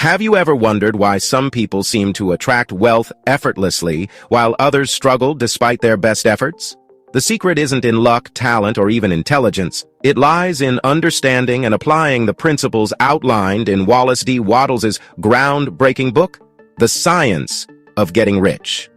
Have you ever wondered why some people seem to attract wealth effortlessly while others struggle despite their best efforts? The secret isn't in luck, talent, or even intelligence. It lies in understanding and applying the principles outlined in Wallace D. Wattles' groundbreaking book, The Science of Getting Rich.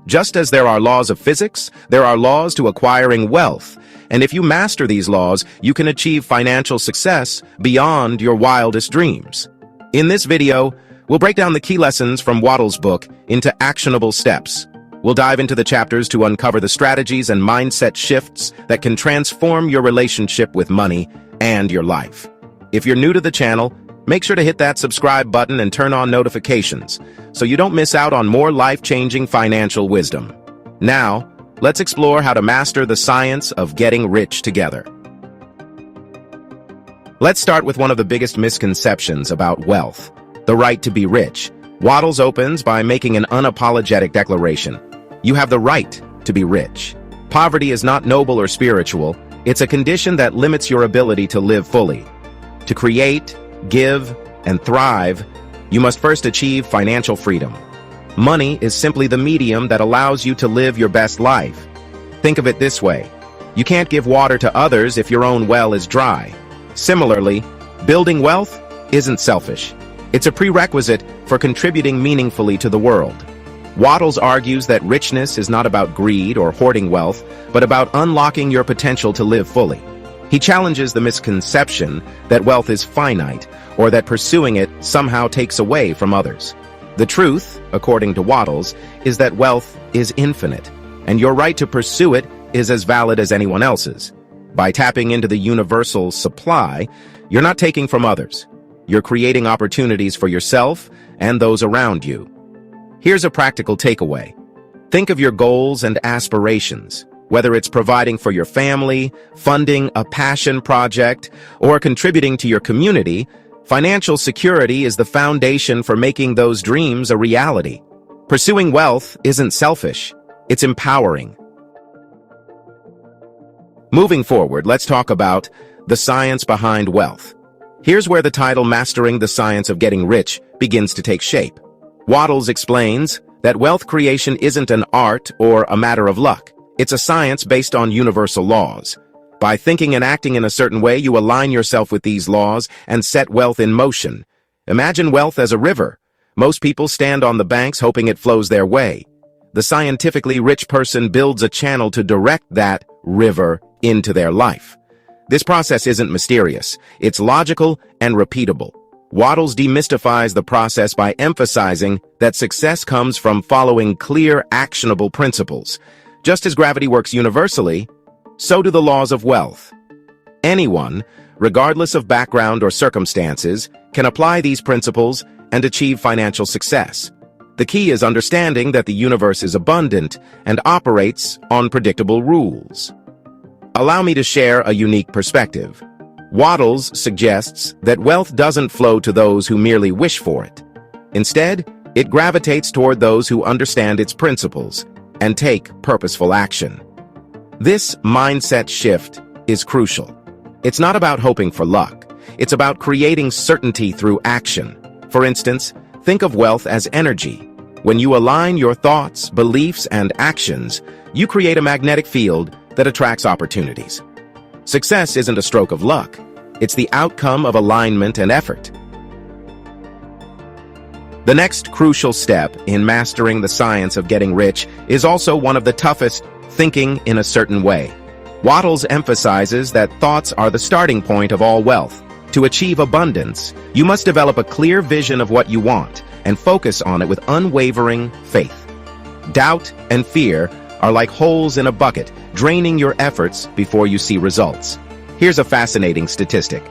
Just as there are laws of physics, there are laws to acquiring wealth, and if you master these laws, you can achieve financial success beyond your wildest dreams. In this video, we'll break down the key lessons from Wattles' book into actionable steps. We'll dive into the chapters to uncover the strategies and mindset shifts that can transform your relationship with money and your life. If you're new to the channel, make sure to hit that subscribe button and turn on notifications so you don't miss out on more life-changing financial wisdom. Now, let's explore how to master the science of getting rich together. Let's start with one of the biggest misconceptions about wealth, the right to be rich. Wattles opens by making an unapologetic declaration. You have the right to be rich. Poverty is not noble or spiritual. It's a condition that limits your ability to live fully. To create, give, and thrive, you must first achieve financial freedom. Money is simply the medium that allows you to live your best life. Think of it this way. You can't give water to others if your own well is dry. Similarly, building wealth isn't selfish. It's a prerequisite for contributing meaningfully to the world. Wattles argues that richness is not about greed or hoarding wealth, but about unlocking your potential to live fully. He challenges the misconception that wealth is finite or that pursuing it somehow takes away from others. The truth, according to Wattles, is that wealth is infinite, and your right to pursue it is as valid as anyone else's. By tapping into the universal supply, you're not taking from others. You're creating opportunities for yourself and those around you. Here's a practical takeaway. Think of your goals and aspirations, whether it's providing for your family, funding a passion project, or contributing to your community. Financial security is the foundation for making those dreams a reality. Pursuing wealth isn't selfish, it's empowering. Moving forward, let's talk about the science behind wealth. Here's where the title Mastering the Science of Getting Rich begins to take shape. Wattles explains that wealth creation isn't an art or a matter of luck. It's a science based on universal laws. By thinking and acting in a certain way, you align yourself with these laws and set wealth in motion. Imagine wealth as a river. Most people stand on the banks hoping it flows their way. The scientifically rich person builds a channel to direct that river into their life. This process isn't mysterious. It's logical and repeatable. Wattles demystifies the process by emphasizing that success comes from following clear, actionable principles. Just as gravity works universally, so do the laws of wealth. Anyone, regardless of background or circumstances, can apply these principles and achieve financial success. The key is understanding that the universe is abundant and operates on predictable rules. Allow me to share a unique perspective. Wattles suggests that wealth doesn't flow to those who merely wish for it. Instead, it gravitates toward those who understand its principles and take purposeful action. This mindset shift is crucial. It's not about hoping for luck. It's about creating certainty through action. For instance, think of wealth as energy. When you align your thoughts, beliefs, and actions, you create a magnetic field that attracts opportunities. Success isn't a stroke of luck. It's the outcome of alignment and effort. The next crucial step in mastering the science of getting rich is also one of the toughest: thinking in a certain way. Wattles emphasizes that thoughts are the starting point of all wealth. To achieve abundance, you must develop a clear vision of what you want and focus on it with unwavering faith. Doubt and fear are like holes in a bucket, draining your efforts before you see results. Here's a fascinating statistic.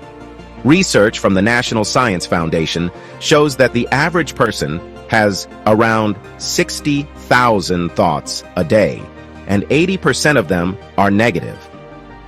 Research from the National Science Foundation shows that the average person has around 60,000 thoughts a day, and 80% of them are negative.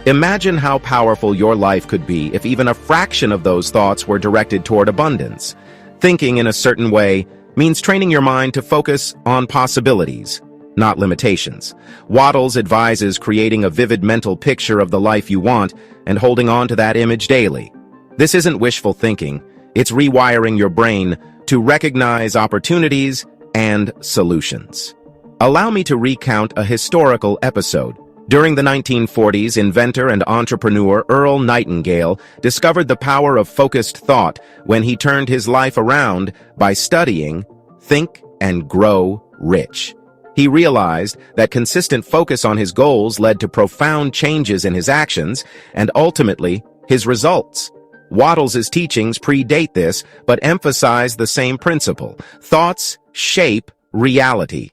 Imagine how powerful your life could be if even a fraction of those thoughts were directed toward abundance. Thinking in a certain way means training your mind to focus on possibilities, not limitations. Wattles advises creating a vivid mental picture of the life you want and holding on to that image daily. This isn't wishful thinking, it's rewiring your brain to recognize opportunities and solutions. Allow me to recount a historical episode. During the 1940s, inventor and entrepreneur Earl Nightingale discovered the power of focused thought when he turned his life around by studying Think and Grow Rich. He realized that consistent focus on his goals led to profound changes in his actions and ultimately his results. Wattles' teachings predate this, but emphasize the same principle. Thoughts shape reality.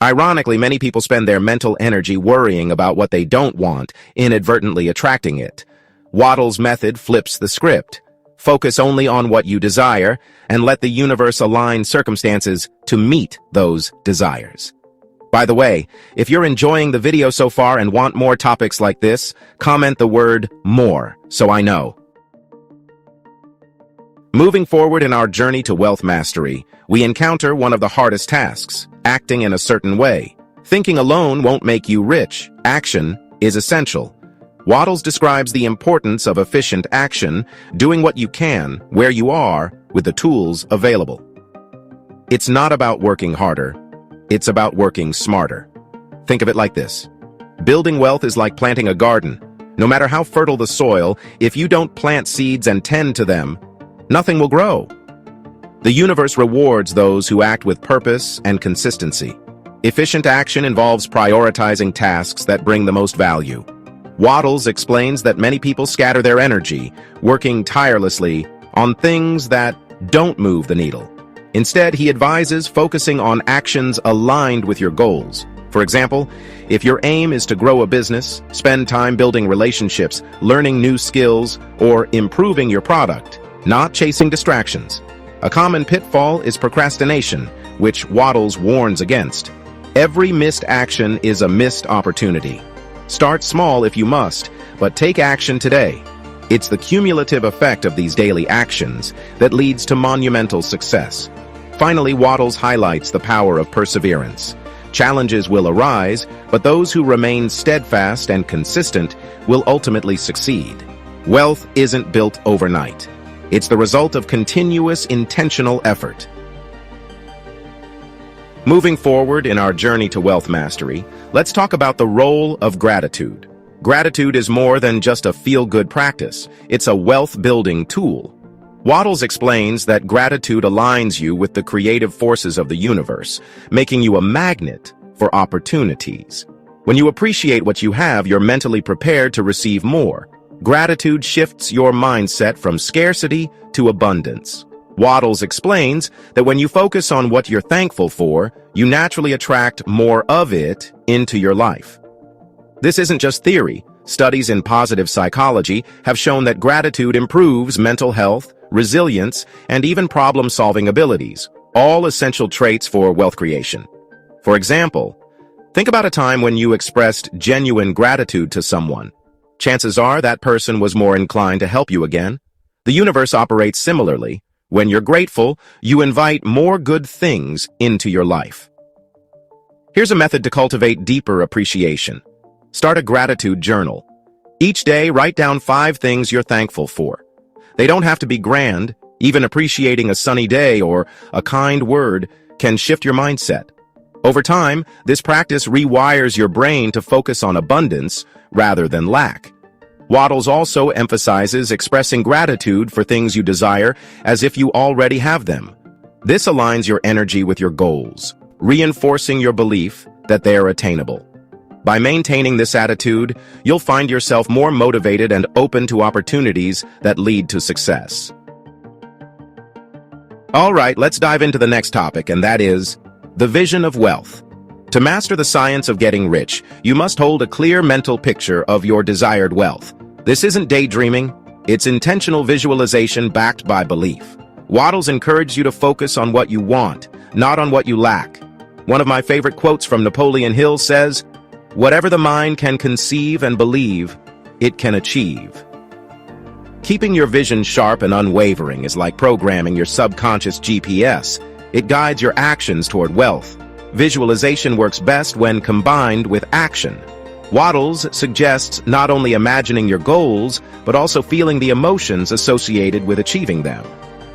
Ironically, many people spend their mental energy worrying about what they don't want, inadvertently attracting it. Wattles' method flips the script. Focus only on what you desire, and let the universe align circumstances to meet those desires. By the way, if you're enjoying the video so far and want more topics like this, comment the word "more" so I know. Moving forward in our journey to wealth mastery, we encounter one of the hardest tasks, acting in a certain way. Thinking alone won't make you rich. Action is essential. Wattles describes the importance of efficient action, doing what you can, where you are, with the tools available. It's not about working harder. It's about working smarter. Think of it like this. Building wealth is like planting a garden. No matter how fertile the soil, if you don't plant seeds and tend to them, nothing will grow. The universe rewards those who act with purpose and consistency. Efficient action involves prioritizing tasks that bring the most value. Wattles explains that many people scatter their energy, working tirelessly on things that don't move the needle. Instead, he advises focusing on actions aligned with your goals. For example, if your aim is to grow a business, spend time building relationships, learning new skills, or improving your product, not chasing distractions. A common pitfall is procrastination, which Wattles warns against. Every missed action is a missed opportunity. Start small if you must, but take action today. It's the cumulative effect of these daily actions that leads to monumental success. Finally, Wattles highlights the power of perseverance. Challenges will arise, but those who remain steadfast and consistent will ultimately succeed. Wealth isn't built overnight. It's the result of continuous, intentional effort. Moving forward in our journey to wealth mastery, let's talk about the role of gratitude. Gratitude is more than just a feel-good practice. It's a wealth-building tool. Wattles explains that gratitude aligns you with the creative forces of the universe, making you a magnet for opportunities. When you appreciate what you have, you're mentally prepared to receive more. Gratitude shifts your mindset from scarcity to abundance. Wattles explains that when you focus on what you're thankful for, you naturally attract more of it into your life. This isn't just theory. Studies in positive psychology have shown that gratitude improves mental health, resilience, and even problem-solving abilities, all essential traits for wealth creation. For example, think about a time when you expressed genuine gratitude to someone. Chances are that person was more inclined to help you again. The universe operates similarly. When you're grateful, you invite more good things into your life. Here's a method to cultivate deeper appreciation. Start a gratitude journal. Each day, write down 5 things you're thankful for. They don't have to be grand. Even appreciating a sunny day or a kind word can shift your mindset. Over time, this practice rewires your brain to focus on abundance rather than lack. Wattles also emphasizes expressing gratitude for things you desire as if you already have them. This aligns your energy with your goals, reinforcing your belief that they are attainable. By maintaining this attitude, you'll find yourself more motivated and open to opportunities that lead to success. All right, let's dive into the next topic, and that is the vision of wealth. To master the science of getting rich, you must hold a clear mental picture of your desired wealth. This isn't daydreaming, it's intentional visualization backed by belief. Wattles encourages you to focus on what you want, not on what you lack. One of my favorite quotes from Napoleon Hill says, "Whatever the mind can conceive and believe, it can achieve." Keeping your vision sharp and unwavering is like programming your subconscious GPS. It guides your actions toward wealth. Visualization works best when combined with action. Wattles suggests not only imagining your goals, but also feeling the emotions associated with achieving them.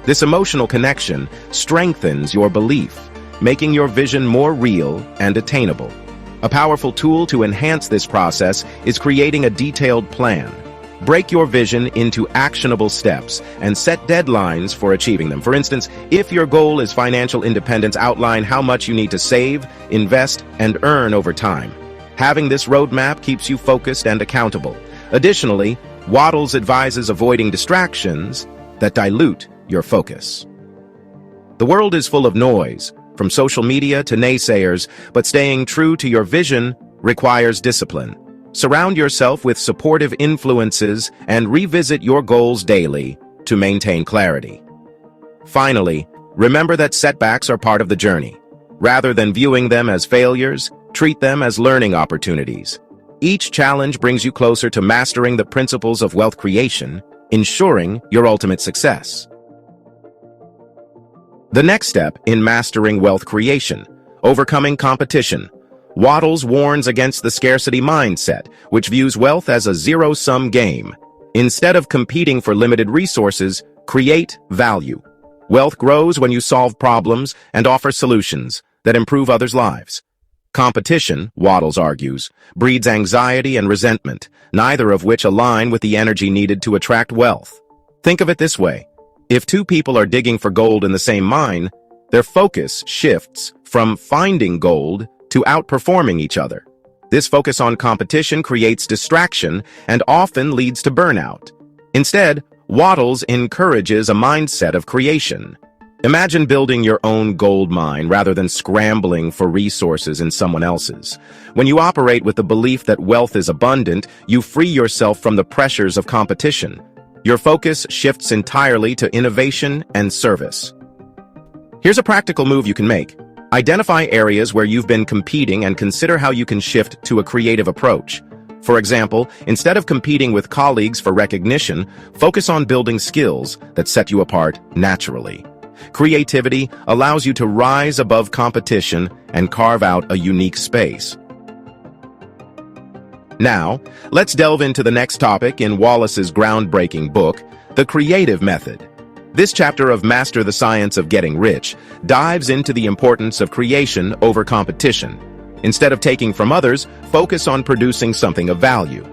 This emotional connection strengthens your belief, making your vision more real and attainable. A powerful tool to enhance this process is creating a detailed plan. Break your vision into actionable steps and set deadlines for achieving them. For instance, if your goal is financial independence, outline how much you need to save, invest, and earn over time. Having this roadmap keeps you focused and accountable. Additionally, Wattles advises avoiding distractions that dilute your focus. The world is full of noise, from social media to naysayers, but staying true to your vision requires discipline. Surround yourself with supportive influences and revisit your goals daily to maintain clarity. Finally, remember that setbacks are part of the journey. Rather than viewing them as failures, treat them as learning opportunities. Each challenge brings you closer to mastering the principles of wealth creation, ensuring your ultimate success. The next step in mastering wealth creation: overcoming competition. Wattles warns against the scarcity mindset, which views wealth as a zero-sum game. Instead of competing for limited resources, create value. Wealth grows when you solve problems and offer solutions that improve others' lives. Competition, Wattles argues, breeds anxiety and resentment, neither of which align with the energy needed to attract wealth. Think of it this way. If two people are digging for gold in the same mine, their focus shifts from finding gold to outperforming each other. This focus on competition creates distraction and often leads to burnout. Instead, Wattles encourages a mindset of creation. Imagine building your own gold mine rather than scrambling for resources in someone else's. When you operate with the belief that wealth is abundant, you free yourself from the pressures of competition. Your focus shifts entirely to innovation and service. Here's a practical move you can make. Identify areas where you've been competing and consider how you can shift to a creative approach. For example, instead of competing with colleagues for recognition, focus on building skills that set you apart naturally. Creativity allows you to rise above competition and carve out a unique space. Now, let's delve into the next topic in Wallace's groundbreaking book, The Creative Method. This chapter of Master the Science of Getting Rich dives into the importance of creation over competition. Instead of taking from others, focus on producing something of value.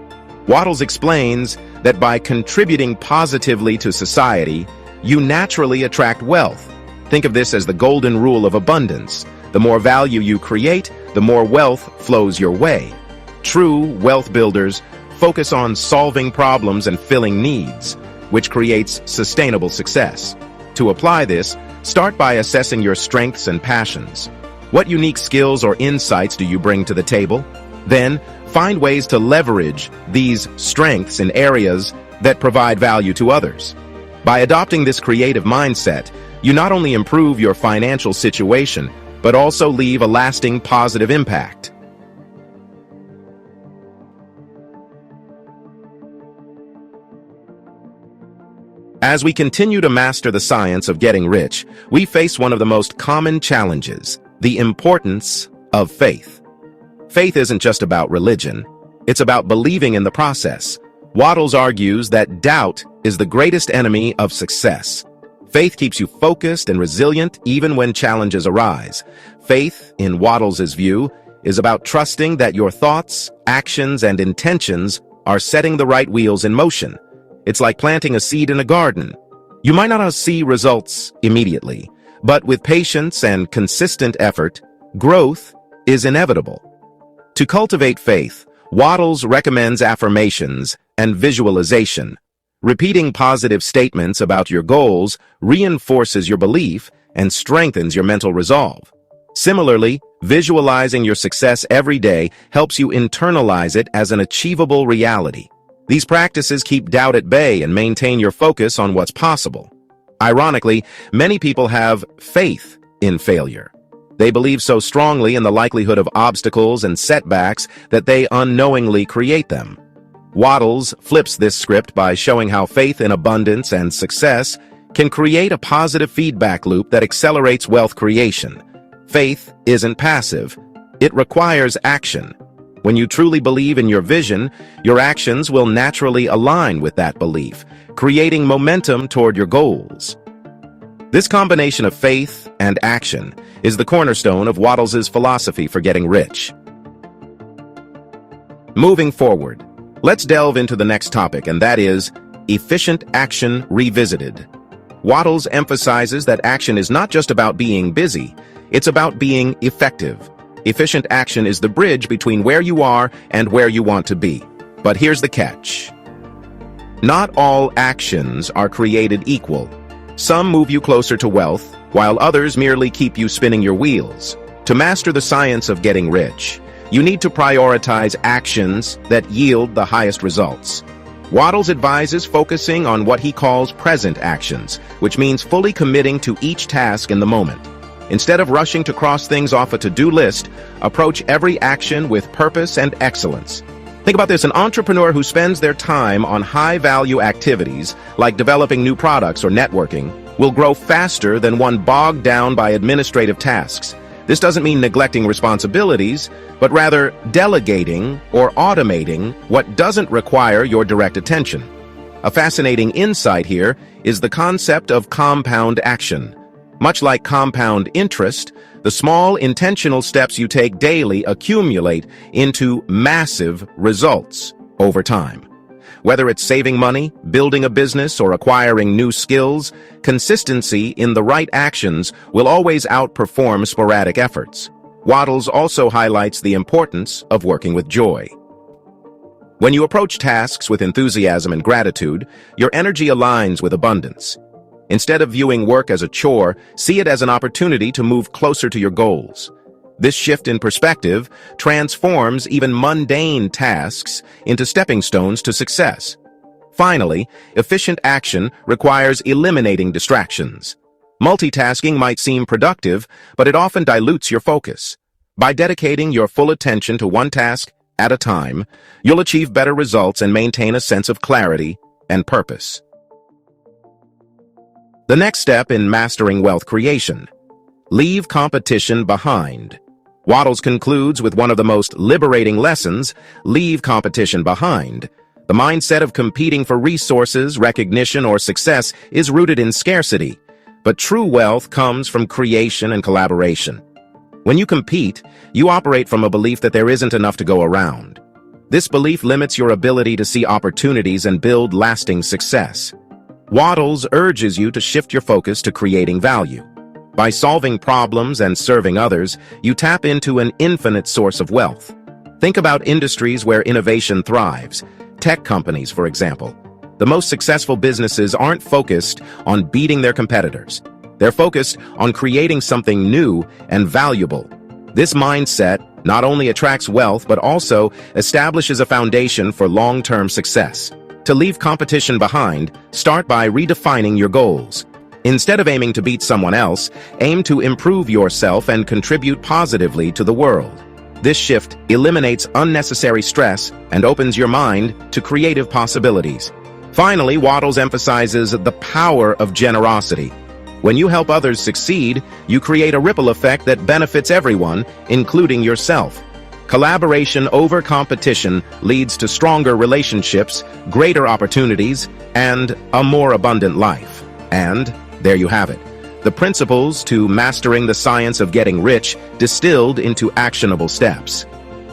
Wattles explains that by contributing positively to society, you naturally attract wealth. Think of this as the golden rule of abundance. The more value you create, the more wealth flows your way. True wealth builders focus on solving problems and filling needs, which creates sustainable success. To apply this, start by assessing your strengths and passions. What unique skills or insights do you bring to the table? Then, find ways to leverage these strengths in areas that provide value to others. By adopting this creative mindset, you not only improve your financial situation, but also leave a lasting positive impact. As we continue to master the science of getting rich, we face one of the most common challenges: the importance of faith. Faith isn't just about religion. It's about believing in the process. Wattles argues that doubt is the greatest enemy of success. Faith keeps you focused and resilient even when challenges arise. Faith, in Wattles' view, is about trusting that your thoughts, actions, and intentions are setting the right wheels in motion. It's like planting a seed in a garden. You might not see results immediately, but with patience and consistent effort, growth is inevitable. To cultivate faith, Wattles recommends affirmations and visualization. Repeating positive statements about your goals reinforces your belief and strengthens your mental resolve. Similarly, visualizing your success every day helps you internalize it as an achievable reality. These practices keep doubt at bay and maintain your focus on what's possible. Ironically, many people have faith in failure. They believe so strongly in the likelihood of obstacles and setbacks that they unknowingly create them. Wattles flips this script by showing how faith in abundance and success can create a positive feedback loop that accelerates wealth creation. Faith isn't passive. It requires action. When you truly believe in your vision, your actions will naturally align with that belief, creating momentum toward your goals. This combination of faith and action is the cornerstone of Wattles' philosophy for getting rich. Moving forward, let's delve into the next topic, and that is efficient action revisited. Wattles emphasizes that action is not just about being busy, it's about being effective. Efficient action is the bridge between where you are and where you want to be. But here's the catch. Not all actions are created equal. Some move you closer to wealth, while others merely keep you spinning your wheels. To master the science of getting rich, you need to prioritize actions that yield the highest results. Wattles advises focusing on what he calls present actions, which means fully committing to each task in the moment. Instead of rushing to cross things off a to-do list, approach every action with purpose and excellence. Think about this: an entrepreneur who spends their time on high-value activities, like developing new products or networking, will grow faster than one bogged down by administrative tasks. This doesn't mean neglecting responsibilities, but rather delegating or automating what doesn't require your direct attention. A fascinating insight here is the concept of compound action. Much like compound interest, the small intentional steps you take daily accumulate into massive results over time. Whether it's saving money, building a business, or acquiring new skills, consistency in the right actions will always outperform sporadic efforts. Wattles also highlights the importance of working with joy. When you approach tasks with enthusiasm and gratitude, your energy aligns with abundance. Instead of viewing work as a chore, see it as an opportunity to move closer to your goals. This shift in perspective transforms even mundane tasks into stepping stones to success. Finally, efficient action requires eliminating distractions. Multitasking might seem productive, but it often dilutes your focus. By dedicating your full attention to one task at a time, you'll achieve better results and maintain a sense of clarity and purpose. The next step in mastering wealth creation: leave competition behind. Wattles concludes with one of the most liberating lessons: leave competition behind. The mindset of competing for resources, recognition, or success is rooted in scarcity, but true wealth comes from creation and collaboration. When you compete, you operate from a belief that there isn't enough to go around. This belief limits your ability to see opportunities and build lasting success. Wattles urges you to shift your focus to creating value. By solving problems and serving others, you tap into an infinite source of wealth. Think about industries where innovation thrives. Tech companies, for example. The most successful businesses aren't focused on beating their competitors. They're focused on creating something new and valuable. This mindset not only attracts wealth, but also establishes a foundation for long-term success. To leave competition behind, start by redefining your goals. Instead of aiming to beat someone else, aim to improve yourself and contribute positively to the world. This shift eliminates unnecessary stress and opens your mind to creative possibilities. Finally, Wattles emphasizes the power of generosity. When you help others succeed, you create a ripple effect that benefits everyone, including yourself. Collaboration over competition leads to stronger relationships, greater opportunities, and a more abundant life. And there you have it. The principles to mastering the science of getting rich distilled into actionable steps.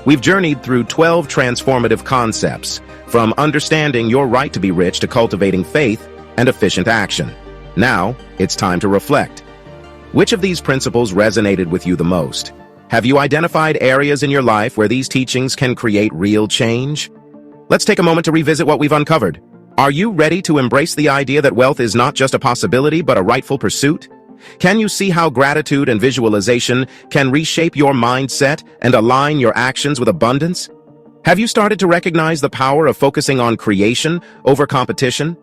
We've journeyed through 12 transformative concepts, from understanding your right to be rich to cultivating faith and efficient action. Now, it's time to reflect. Which of these principles resonated with you the most? Have you identified areas in your life where these teachings can create real change? Let's take a moment to revisit what we've uncovered. Are you ready to embrace the idea that wealth is not just a possibility, but a rightful pursuit? Can you see how gratitude and visualization can reshape your mindset and align your actions with abundance? Have you started to recognize the power of focusing on creation over competition?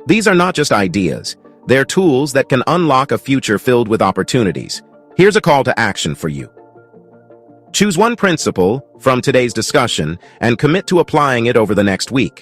These are not just ideas. They're tools that can unlock a future filled with opportunities. Here's a call to action for you. Choose one principle from today's discussion and commit to applying it over the next week.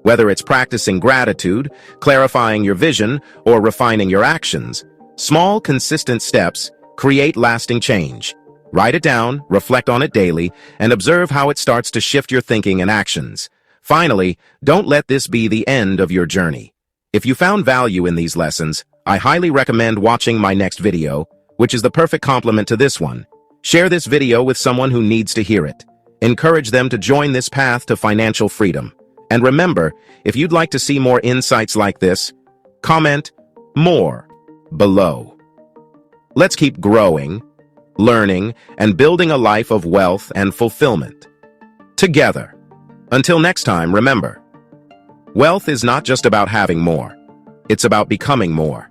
Whether it's practicing gratitude, clarifying your vision, or refining your actions, small, consistent steps create lasting change. Write it down, reflect on it daily, and observe how it starts to shift your thinking and actions. Finally, don't let this be the end of your journey. If you found value in these lessons, I highly recommend watching my next video, which is the perfect complement to this one. Share this video with someone who needs to hear it. Encourage them to join this path to financial freedom. And remember, if you'd like to see more insights like this, comment more below. Let's keep growing, learning, and building a life of wealth and fulfillment together. Until next time, remember, wealth is not just about having more. It's about becoming more.